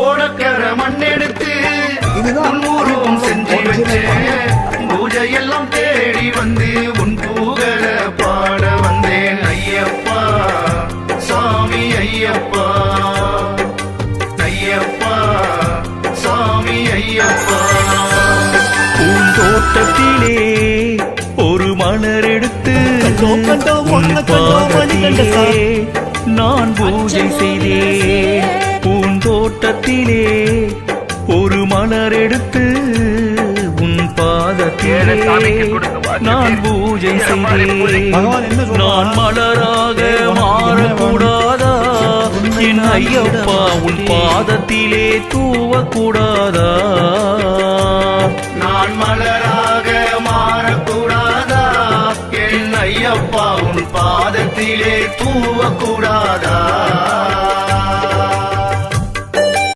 ஓடக்கர மண்ணெடுத்து உருவம் செஞ்சு வச்சு பூஜையெல்லாம் தேடி வந்து உன் பூகர பாட வந்தேன் ஐயப்பா சாமி ஐயப்பா ஐயப்பா சாமி ஐயப்பா. பூந்தோட்டத்திலே ஒரு மலர் எடுத்து நான் பூஜை செய்தேன். பூந்தோட்டத்திலே ஒரு மலர் எடுத்து உன் பாதத்திலே நான் பூஜை செய்தேன். நான் மலராக மாறக்கூடாதா என் ஐயப்பா உன் பாதத்திலே தூவக்கூடாதா? நான் மலராக மாறக்கூடாதா என் ஐயப்பா உன் பாதத்திலே தூவக்கூடாதா?